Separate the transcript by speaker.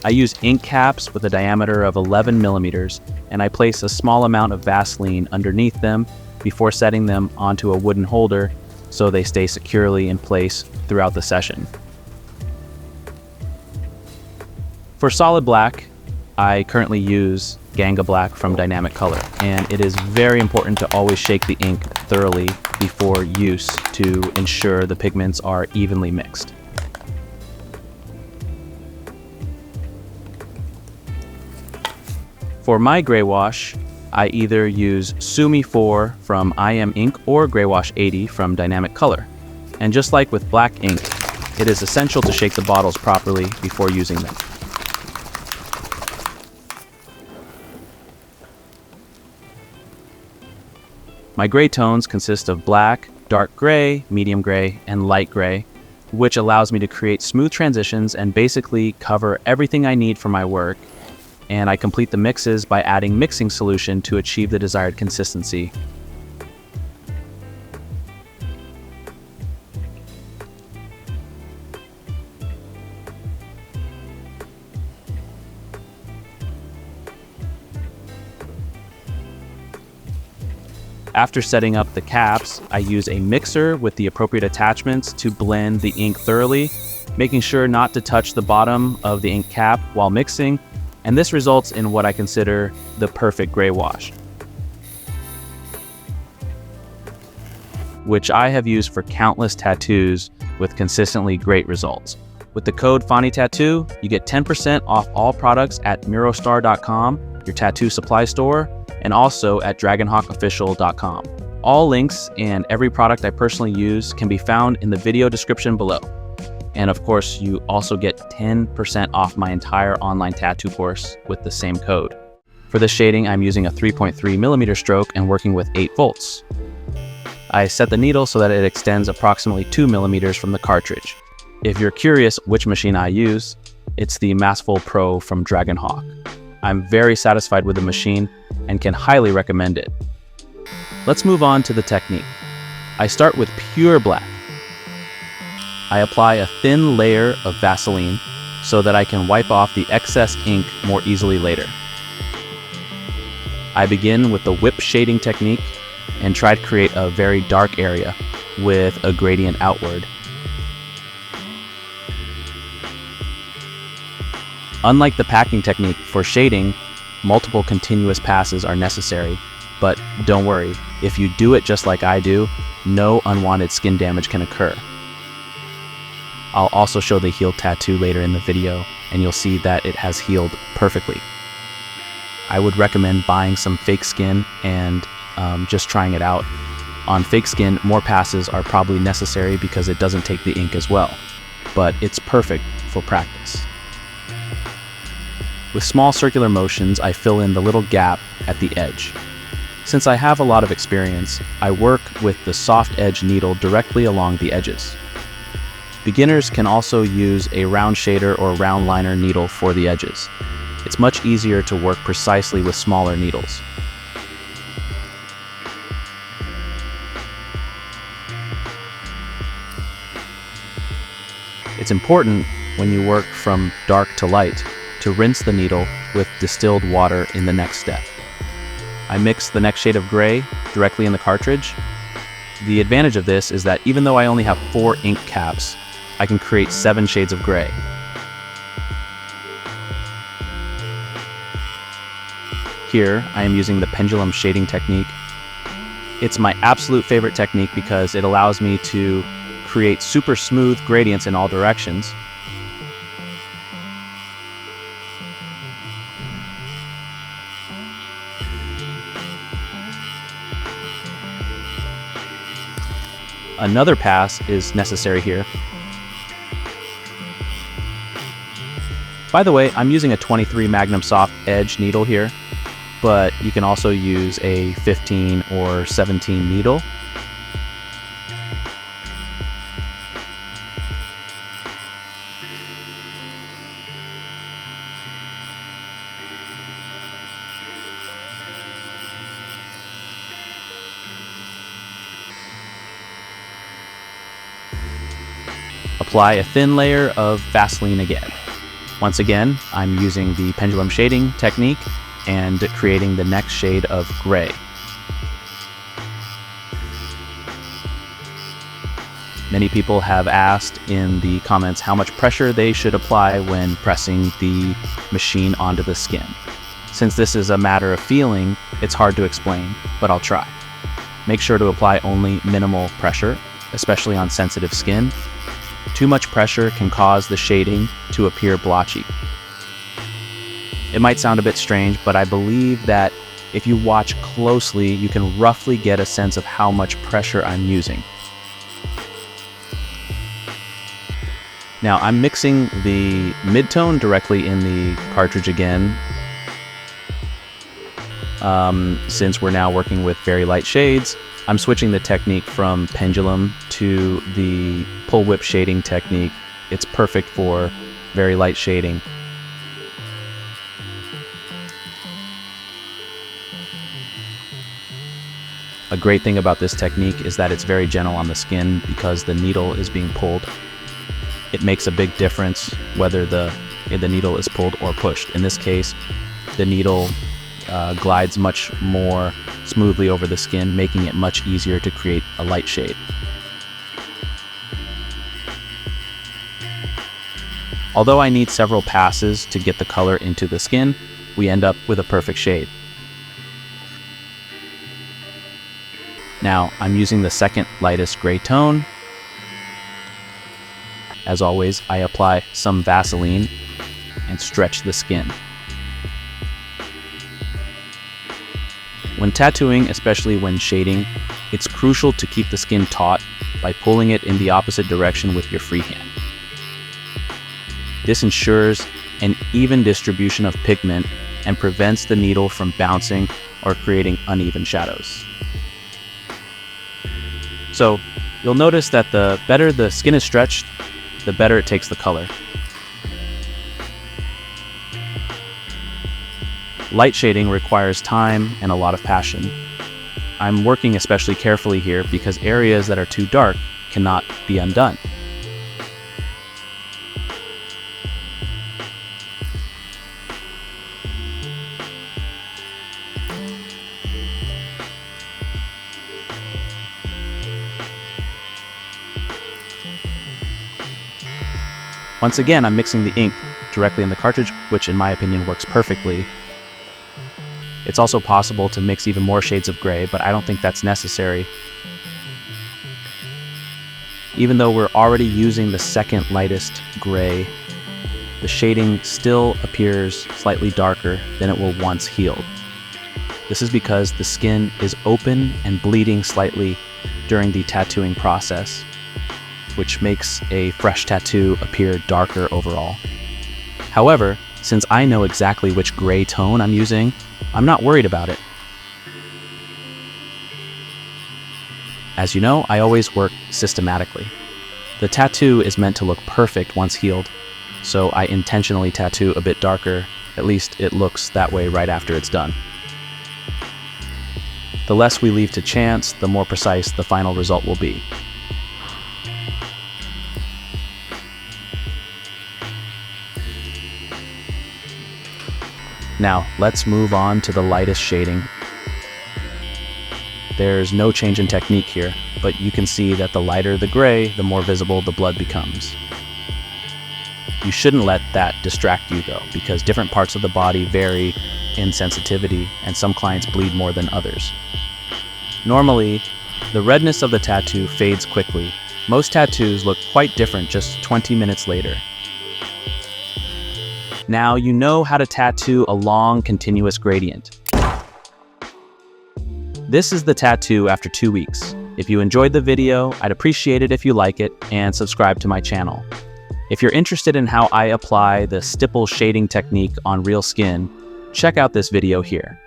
Speaker 1: I use ink caps with a diameter of 11 millimeters, and I place a small amount of Vaseline underneath them before setting them onto a wooden holder so they stay securely in place throughout the session. For solid black, I currently use Ganga Black from Dynamic Color, and it is very important to always shake the ink thoroughly before use to ensure the pigments are evenly mixed. For my Greywash, I either use Sumi 4 from IM Ink or Greywash 80 from Dynamic Color. And just like with black ink, it is essential to shake the bottles properly before using them. My gray tones consist of black, dark gray, medium gray, and light gray, which allows me to create smooth transitions and basically cover everything I need for my work. And I complete the mixes by adding mixing solution to achieve the desired consistency. After setting up the caps, I use a mixer with the appropriate attachments to blend the ink thoroughly, making sure not to touch the bottom of the ink cap while mixing, and this results in what I consider the perfect gray wash, which I have used for countless tattoos with consistently great results. With the code fanitattoo, you get 10% off all products at Murostar.com, your tattoo supply store, and also at Dragonhawkofficial.com. All links and every product I personally use can be found in the video description below. And of course, you also get 10% off my entire online tattoo course with the same code. For this shading, I'm using a 3.3 millimeter stroke and working with 8 volts. I set the needle so that it extends approximately 2 millimeters from the cartridge. If you're curious which machine I use, it's the Mast Pro from Dragonhawk. I'm very satisfied with the machine and can highly recommend it. Let's move on to the technique. I start with pure black. I apply a thin layer of Vaseline so that I can wipe off the excess ink more easily later. I begin with the whip shading technique and try to create a very dark area with a gradient outward. Unlike the packing technique, for shading, multiple continuous passes are necessary, but don't worry, if you do it just like I do, no unwanted skin damage can occur. I'll also show the healed tattoo later in the video, and you'll see that it has healed perfectly. I would recommend buying some fake skin and just trying it out. On fake skin, more passes are probably necessary because it doesn't take the ink as well, but it's perfect for practice. With small circular motions, I fill in the little gap at the edge. Since I have a lot of experience, I work with the soft edge needle directly along the edges. Beginners can also use a round shader or round liner needle for the edges. It's much easier to work precisely with smaller needles. It's important when you work from dark to light to rinse the needle with distilled water in the next step. I mix the next shade of gray directly in the cartridge. The advantage of this is that even though I only have 4 ink caps, I can create 7 shades of gray. Here, I am using the Pendulum shading technique. It's my absolute favorite technique because it allows me to create super smooth gradients in all directions. Another pass is necessary here. By the way, I'm using a 23 Magnum soft edge needle here, but you can also use a 15 or 17 needle. Apply a thin layer of Vaseline again. Once again, I'm using the pendulum shading technique and creating the next shade of gray. Many people have asked in the comments how much pressure they should apply when pressing the machine onto the skin. Since this is a matter of feeling, it's hard to explain, but I'll try. Make sure to apply only minimal pressure, especially on sensitive skin. Too much pressure can cause the shading to appear blotchy. It might sound a bit strange, but I believe that if you watch closely, you can roughly get a sense of how much pressure I'm using. Now I'm mixing the mid-tone directly in the cartridge again, since we're now working with very light shades. I'm switching the technique from pendulum to the pull whip shading technique. It's perfect for very light shading. A great thing about this technique is that it's very gentle on the skin because the needle is being pulled. It makes a big difference whether the needle is pulled or pushed. In this case, the needle glides much more smoothly over the skin, making it much easier to create a light shade. Although I need several passes to get the color into the skin, we end up with a perfect shade. Now, I'm using the second lightest gray tone. As always, I apply some Vaseline and stretch the skin. When tattooing, especially when shading, it's crucial to keep the skin taut by pulling it in the opposite direction with your free hand. This ensures an even distribution of pigment and prevents the needle from bouncing or creating uneven shadows. So, you'll notice that the better the skin is stretched, the better it takes the color. Light shading requires time and a lot of passion. I'm working especially carefully here because areas that are too dark cannot be undone. Once again, I'm mixing the ink directly in the cartridge, which in my opinion works perfectly. It's also possible to mix even more shades of gray, but I don't think that's necessary. Even though we're already using the second lightest gray, the shading still appears slightly darker than it will once healed. This is because the skin is open and bleeding slightly during the tattooing process, which makes a fresh tattoo appear darker overall. However, since I know exactly which gray tone I'm using, I'm not worried about it. As you know, I always work systematically. The tattoo is meant to look perfect once healed, so I intentionally tattoo a bit darker. At least it looks that way right after it's done. The less we leave to chance, the more precise the final result will be. Now, let's move on to the lightest shading. There's no change in technique here, but you can see that the lighter the gray, the more visible the blood becomes. You shouldn't let that distract you though, because different parts of the body vary in sensitivity, and some clients bleed more than others. Normally, the redness of the tattoo fades quickly. Most tattoos look quite different just 20 minutes later. Now you know how to tattoo a long, continuous gradient. This is the tattoo after 2 weeks. If you enjoyed the video, I'd appreciate it if you like it and subscribe to my channel. If you're interested in how I apply the stipple shading technique on real skin, check out this video here.